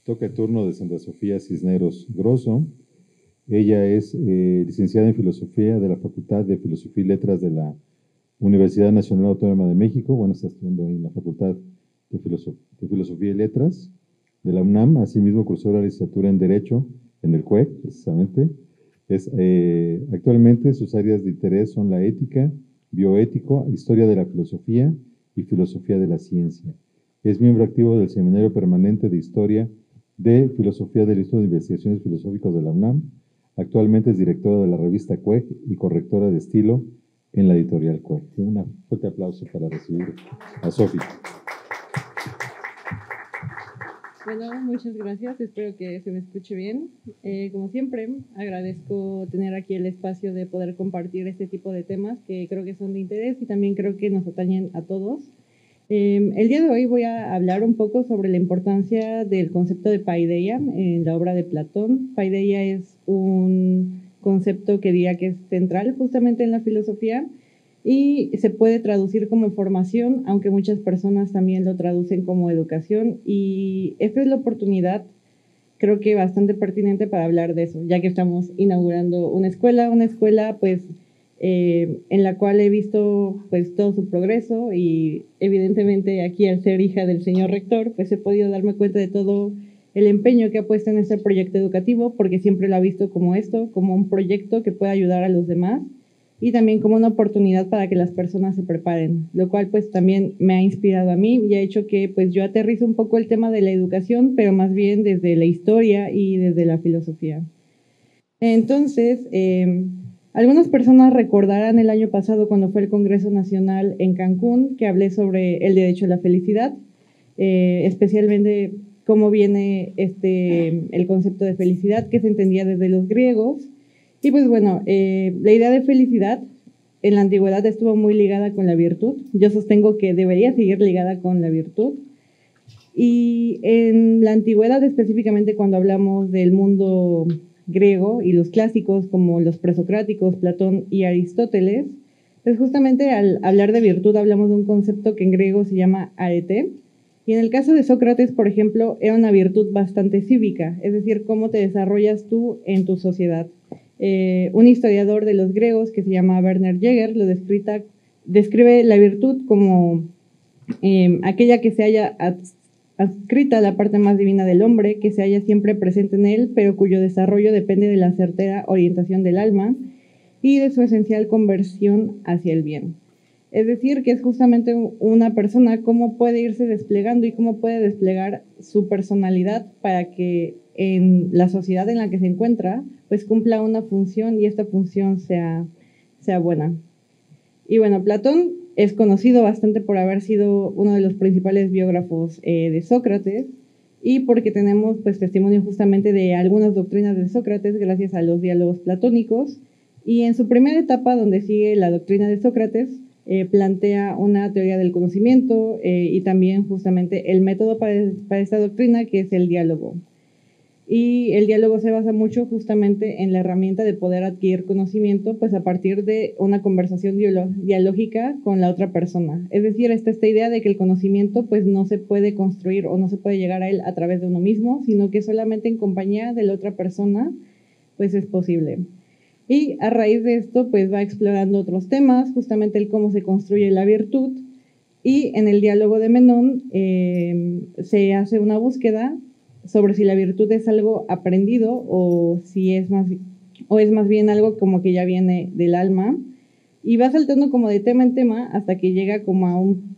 toca el turno de Sandra Sofía Cisneros Grosso. Ella es licenciada en Filosofía de la Facultad de Filosofía y Letras de la Universidad Nacional Autónoma de México. Bueno, está estudiando en la Facultad de Filosofía y Letras de la UNAM. Asimismo, cursó la licenciatura en Derecho en el CUEC, precisamente. Actualmente sus áreas de interés son la ética, bioético, historia de la filosofía y filosofía de la ciencia. Es miembro activo del Seminario Permanente de Historia de Filosofía del Instituto de Investigaciones Filosóficas de la UNAM. Actualmente es directora de la revista CUEC y correctora de estilo en la editorial CUEC. Un fuerte aplauso para recibir a Sofía. Bueno, muchas gracias. Espero que se me escuche bien. Como siempre, agradezco tener aquí el espacio de poder compartir este tipo de temas que creo que son de interés y también creo que nos atañen a todos. El día de hoy voy a hablar un poco sobre la importancia del concepto de paideia en la obra de Platón. Paideia es un concepto que diría que es central justamente en la filosofía y se puede traducir como formación, aunque muchas personas también lo traducen como educación, y esta es la oportunidad, creo que bastante pertinente para hablar de eso, ya que estamos inaugurando una escuela pues en la cual he visto pues todo su progreso y evidentemente aquí al ser hija del señor rector pues he podido darme cuenta de todo el empeño que ha puesto en este proyecto educativo, porque siempre lo ha visto como esto, como un proyecto que pueda ayudar a los demás y también como una oportunidad para que las personas se preparen, lo cual pues también me ha inspirado a mí y ha hecho que pues yo aterrizo un poco el tema de la educación, pero más bien desde la historia y desde la filosofía. Entonces, algunas personas recordarán el año pasado cuando fue el Congreso Nacional en Cancún, que hablé sobre el derecho a la felicidad, especialmente cómo viene el concepto de felicidad que se entendía desde los griegos. Y pues bueno, la idea de felicidad en la antigüedad estuvo muy ligada con la virtud. Yo sostengo que debería seguir ligada con la virtud. Y en la antigüedad, específicamente cuando hablamos del mundo griego y los clásicos como los presocráticos, Platón y Aristóteles, pues justamente al hablar de virtud hablamos de un concepto que en griego se llama arete. Y en el caso de Sócrates, por ejemplo, era una virtud bastante cívica, es decir, cómo te desarrollas tú en tu sociedad. Un historiador de los griegos que se llama Werner Jäger describe la virtud como aquella que se haya adscrita a la parte más divina del hombre, que se halla siempre presente en él, pero cuyo desarrollo depende de la certera orientación del alma y de su esencial conversión hacia el bien. Es decir, que es justamente una persona cómo puede irse desplegando y cómo puede desplegar su personalidad para que en la sociedad en la que se encuentra, pues cumpla una función y esta función sea buena. Y bueno, Platón es conocido bastante por haber sido uno de los principales biógrafos de Sócrates y porque tenemos pues testimonio justamente de algunas doctrinas de Sócrates gracias a los diálogos platónicos. Y en su primera etapa, donde sigue la doctrina de Sócrates, plantea una teoría del conocimiento y también justamente el método para esta doctrina, que es el diálogo. Y el diálogo se basa mucho justamente en la herramienta de poder adquirir conocimiento pues a partir de una conversación dialógica con la otra persona. Es decir, está esta idea de que el conocimiento pues no se puede construir o no se puede llegar a él a través de uno mismo, sino que solamente en compañía de la otra persona pues es posible. Y a raíz de esto pues va explorando otros temas, justamente el cómo se construye la virtud, y en el diálogo de Menón se hace una búsqueda sobre si la virtud es algo aprendido o es más bien algo como que ya viene del alma, y va saltando como de tema en tema hasta que llega como a un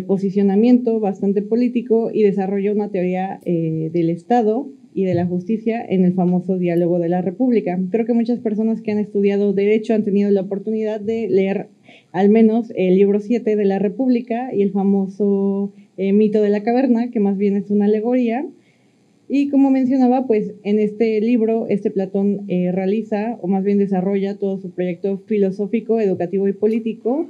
posicionamiento bastante político y desarrolla una teoría del Estado y de la justicia en el famoso Diálogo de la República. Creo que muchas personas que han estudiado Derecho han tenido la oportunidad de leer al menos el libro 7 de la República y el famoso mito de la caverna, que más bien es una alegoría. Y como mencionaba, pues en este libro, Platón realiza, o más bien desarrolla todo su proyecto filosófico, educativo y político.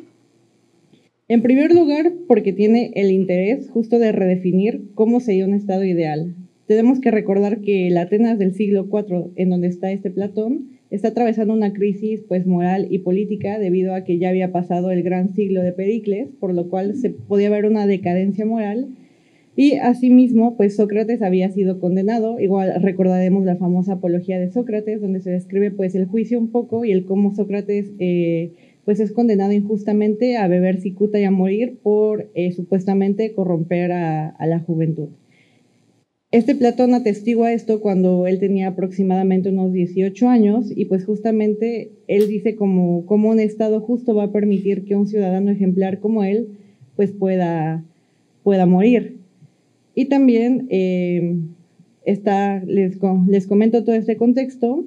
En primer lugar, porque tiene el interés justo de redefinir cómo sería un estado ideal. Tenemos que recordar que el Atenas del siglo IV, en donde está Platón, está atravesando una crisis pues moral y política debido a que ya había pasado el gran siglo de Pericles, por lo cual se podía ver una decadencia moral. Y asimismo, pues Sócrates había sido condenado, igual recordaremos la famosa apología de Sócrates, donde se describe pues el juicio un poco y el cómo Sócrates pues es condenado injustamente a beber cicuta y a morir por supuestamente corromper a la juventud. Este Platón atestigua esto cuando él tenía aproximadamente unos 18 años y pues justamente él dice como un Estado justo va a permitir que un ciudadano ejemplar como él pues pueda morir. Y también les comento todo este contexto,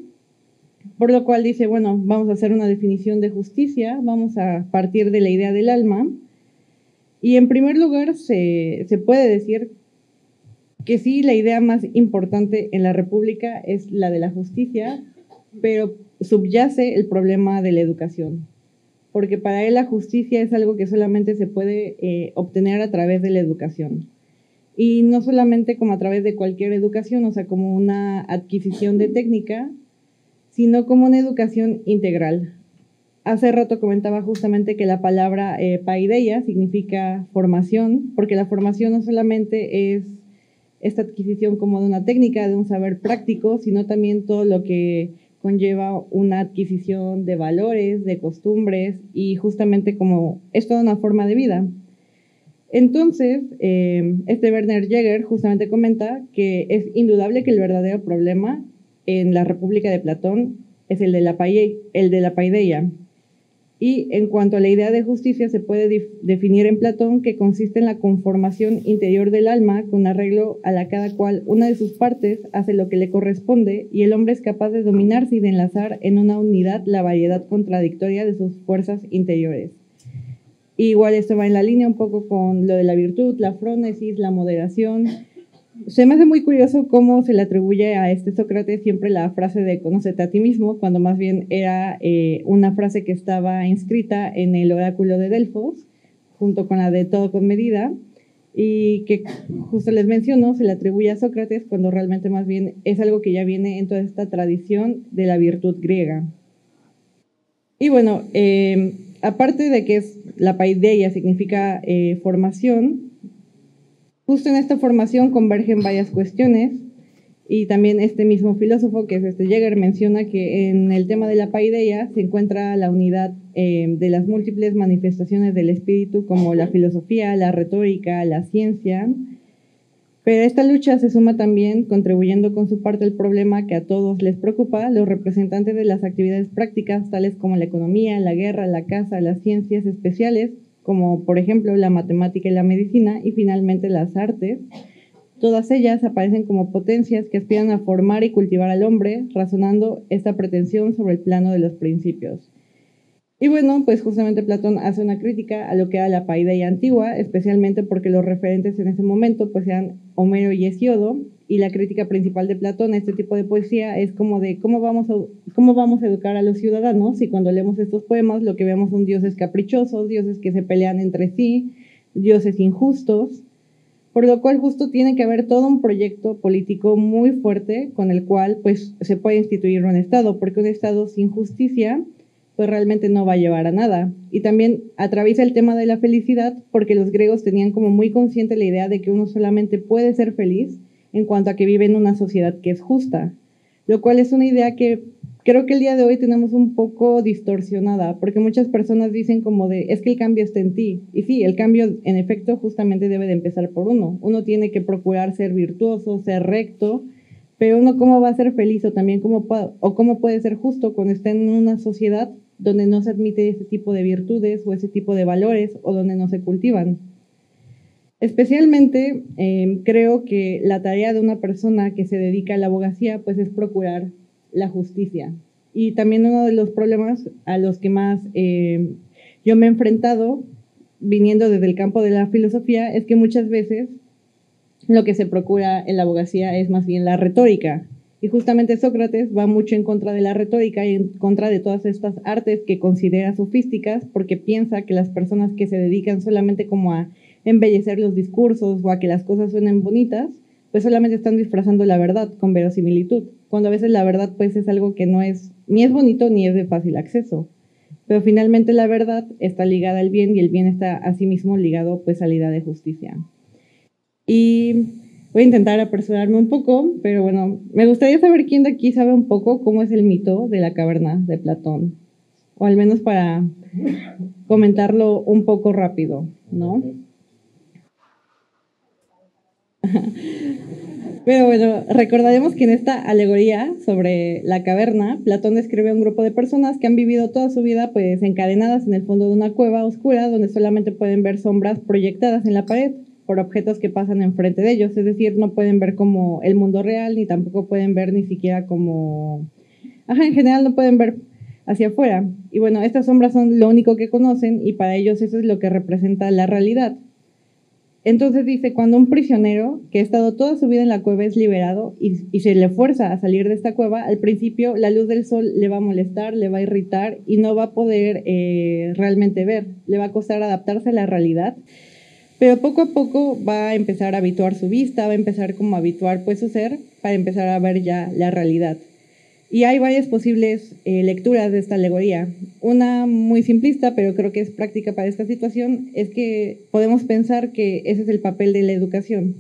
por lo cual dice, bueno, vamos a hacer una definición de justicia, vamos a partir de la idea del alma. Y en primer lugar se puede decir que sí, la idea más importante en la República es la de la justicia, pero subyace el problema de la educación, porque para él la justicia es algo que solamente se puede obtener a través de la educación. Y no solamente como a través de cualquier educación, o sea, como una adquisición de técnica, sino como una educación integral. Hace rato comentaba justamente que la palabra paideia significa formación, porque la formación no solamente es esta adquisición como de una técnica, de un saber práctico, sino también todo lo que conlleva una adquisición de valores, de costumbres, y justamente como es toda una forma de vida. Entonces, este Werner Jäger justamente comenta que es indudable que el verdadero problema en la República de Platón es el de la paideia. Y en cuanto a la idea de justicia, se puede definir en Platón que consiste en la conformación interior del alma con arreglo a la cada cual una de sus partes hace lo que le corresponde y el hombre es capaz de dominarse y de enlazar en una unidad la variedad contradictoria de sus fuerzas interiores. Igual esto va en la línea un poco con lo de la virtud, la frónesis, la moderación. Se me hace muy curioso cómo se le atribuye a este Sócrates siempre la frase de conócete a ti mismo, cuando más bien era una frase que estaba inscrita en el oráculo de Delfos, junto con la de todo con medida, y que justo les menciono, se le atribuye a Sócrates cuando realmente más bien es algo que ya viene en toda esta tradición de la virtud griega. Y bueno, aparte de que es la paideia significa formación, justo en esta formación convergen varias cuestiones y también este mismo filósofo, que es este Jäger, menciona que en el tema de la paideia se encuentra la unidad de las múltiples manifestaciones del espíritu como la filosofía, la retórica, la ciencia. Pero esta lucha se suma también, contribuyendo con su parte el problema que a todos les preocupa, los representantes de las actividades prácticas, tales como la economía, la guerra, la caza, las ciencias especiales, como por ejemplo la matemática y la medicina, y finalmente las artes. Todas ellas aparecen como potencias que aspiran a formar y cultivar al hombre, razonando esta pretensión sobre el plano de los principios. Y bueno, pues justamente Platón hace una crítica a lo que era la paideia antigua, especialmente porque los referentes en ese momento pues eran Homero y Hesíodo, y la crítica principal de Platón a este tipo de poesía es como de cómo vamos a educar a los ciudadanos si cuando leemos estos poemas lo que vemos son dioses caprichosos, dioses que se pelean entre sí, dioses injustos, por lo cual justo tiene que haber todo un proyecto político muy fuerte con el cual pues se puede instituir un Estado, porque un Estado sin justicia pues realmente no va a llevar a nada. Y también atraviesa el tema de la felicidad porque los griegos tenían como muy consciente la idea de que uno solamente puede ser feliz en cuanto a que vive en una sociedad que es justa, lo cual es una idea que creo que el día de hoy tenemos un poco distorsionada, porque muchas personas dicen como de, es que el cambio está en ti. Y sí, el cambio en efecto justamente debe de empezar por uno. Uno tiene que procurar ser virtuoso, ser recto, pero uno cómo va a ser feliz o también cómo puede ser justo cuando está en una sociedad donde no se admite ese tipo de virtudes o ese tipo de valores o donde no se cultivan. Especialmente creo que la tarea de una persona que se dedica a la abogacía pues es procurar la justicia. Y también uno de los problemas a los que más yo me he enfrentado viniendo desde el campo de la filosofía es que muchas veces lo que se procura en la abogacía es más bien la retórica. Y justamente Sócrates va mucho en contra de la retórica y en contra de todas estas artes que considera sofísticas porque piensa que las personas que se dedican solamente como a embellecer los discursos o a que las cosas suenen bonitas, pues solamente están disfrazando la verdad con verosimilitud, cuando a veces la verdad pues es algo que no es, ni es bonito ni es de fácil acceso. Pero finalmente la verdad está ligada al bien y el bien está asimismo ligado pues a la idea de justicia. Y voy a intentar apresurarme un poco, pero bueno, me gustaría saber quién de aquí sabe un poco cómo es el mito de la caverna de Platón, o al menos para comentarlo un poco rápido, ¿no? Pero bueno, recordaremos que en esta alegoría sobre la caverna, Platón describe a un grupo de personas que han vivido toda su vida pues encadenadas en el fondo de una cueva oscura donde solamente pueden ver sombras proyectadas en la pared por objetos que pasan enfrente de ellos, es decir, no pueden ver como el mundo real ni tampoco pueden ver ni siquiera como... Ajá, en general no pueden ver hacia afuera. Y bueno, estas sombras son lo único que conocen y para ellos eso es lo que representa la realidad. Entonces dice, cuando un prisionero que ha estado toda su vida en la cueva es liberado y se le fuerza a salir de esta cueva, al principio la luz del sol le va a molestar, le va a irritar y no va a poder realmente ver, le va a costar adaptarse a la realidad, pero poco a poco va a empezar a habituar su vista, va a empezar como a habituar pues su ser para empezar a ver ya la realidad. Y hay varias posibles lecturas de esta alegoría. Una muy simplista, pero creo que es práctica para esta situación, es que podemos pensar que ese es el papel de la educación.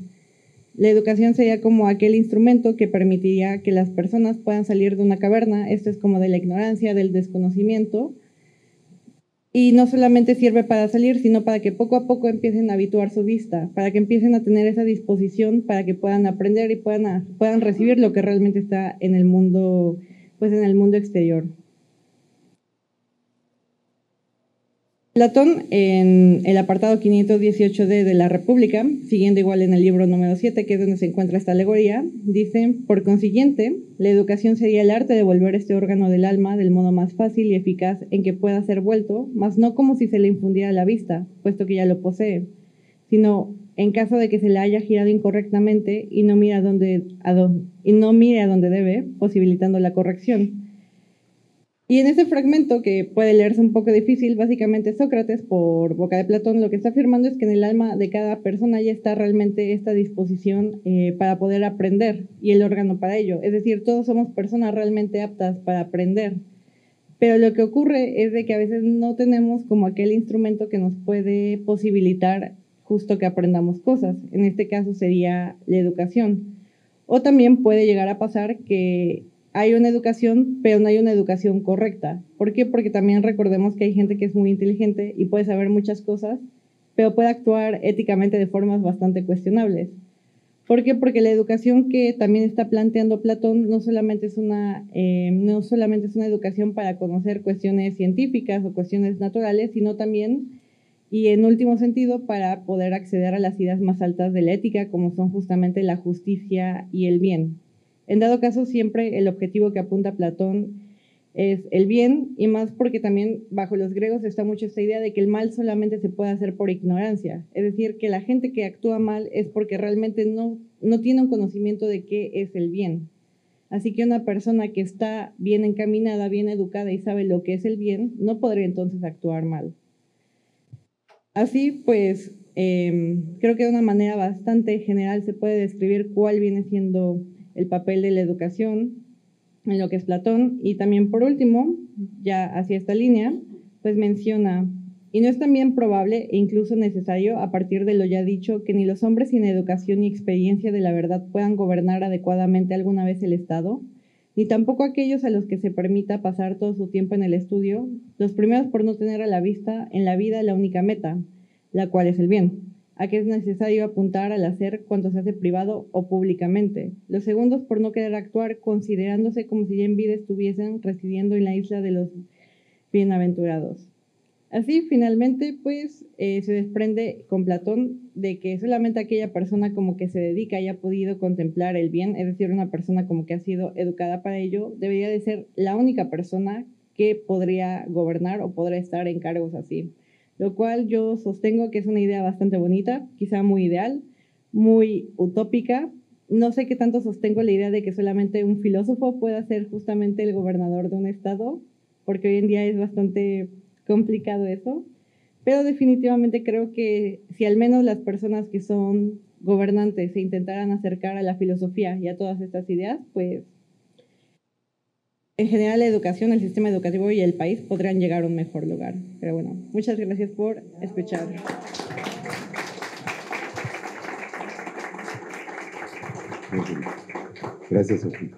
La educación sería como aquel instrumento que permitiría que las personas puedan salir de una caverna. Esto es como de la ignorancia, del desconocimiento. Y no solamente sirve para salir, sino para que poco a poco empiecen a habituar su vista, para que empiecen a tener esa disposición, para que puedan aprender y puedan recibir lo que realmente está en el mundo, pues en el mundo exterior. Platón, en el apartado 518D de la República, siguiendo igual en el libro número 7, que es donde se encuentra esta alegoría, dice, por consiguiente, la educación sería el arte de volver este órgano del alma del modo más fácil y eficaz en que pueda ser vuelto, mas no como si se le infundiera a la vista, puesto que ya lo posee, sino en caso de que se le haya girado incorrectamente y no mire a donde debe, posibilitando la corrección. Y en ese fragmento, que puede leerse un poco difícil, básicamente Sócrates, por boca de Platón, lo que está afirmando es que en el alma de cada persona ya está realmente esta disposición para poder aprender y el órgano para ello. Es decir, todos somos personas realmente aptas para aprender. Pero lo que ocurre es de que a veces no tenemos como aquel instrumento que nos puede posibilitar justo que aprendamos cosas. En este caso sería la educación. O también puede llegar a pasar que hay una educación, pero no hay una educación correcta. ¿Por qué? Porque también recordemos que hay gente que es muy inteligente y puede saber muchas cosas, pero puede actuar éticamente de formas bastante cuestionables. ¿Por qué? Porque la educación que también está planteando Platón no solamente es una educación para conocer cuestiones científicas o cuestiones naturales, sino también, y en último sentido, para poder acceder a las ideas más altas de la ética, como son justamente la justicia y el bien. En dado caso, siempre el objetivo que apunta Platón es el bien, y más porque también bajo los griegos está mucho esta idea de que el mal solamente se puede hacer por ignorancia, es decir, que la gente que actúa mal es porque realmente no tiene un conocimiento de qué es el bien. Así que una persona que está bien encaminada, bien educada y sabe lo que es el bien, no podría entonces actuar mal. Así pues, creo que de una manera bastante general se puede describir cuál viene siendo el papel de la educación en lo que es Platón. Y también por último, ya hacia esta línea, pues menciona, y no es también probable e incluso necesario, a partir de lo ya dicho, que ni los hombres sin educación ni experiencia de la verdad puedan gobernar adecuadamente alguna vez el Estado, ni tampoco aquellos a los que se permita pasar todo su tiempo en el estudio, los primeros por no tener a la vista en la vida la única meta, la cual es el bien, a que es necesario apuntar al hacer cuanto se hace privado o públicamente. Los segundos por no querer actuar considerándose como si ya en vida estuviesen residiendo en la isla de los bienaventurados. Así, finalmente, pues, se desprende con Platón de que solamente aquella persona como que se dedica y ha podido contemplar el bien, es decir, una persona como que ha sido educada para ello, debería de ser la única persona que podría gobernar o podría estar en cargos así. Lo cual yo sostengo que es una idea bastante bonita, quizá muy ideal, muy utópica. No sé qué tanto sostengo la idea de que solamente un filósofo pueda ser justamente el gobernador de un estado, porque hoy en día es bastante complicado eso, pero definitivamente creo que si al menos las personas que son gobernantes se intentaran acercar a la filosofía y a todas estas ideas, pues en general la educación, el sistema educativo y el país podrían llegar a un mejor lugar. Pero bueno, muchas gracias por escuchar. Gracias, Sofía.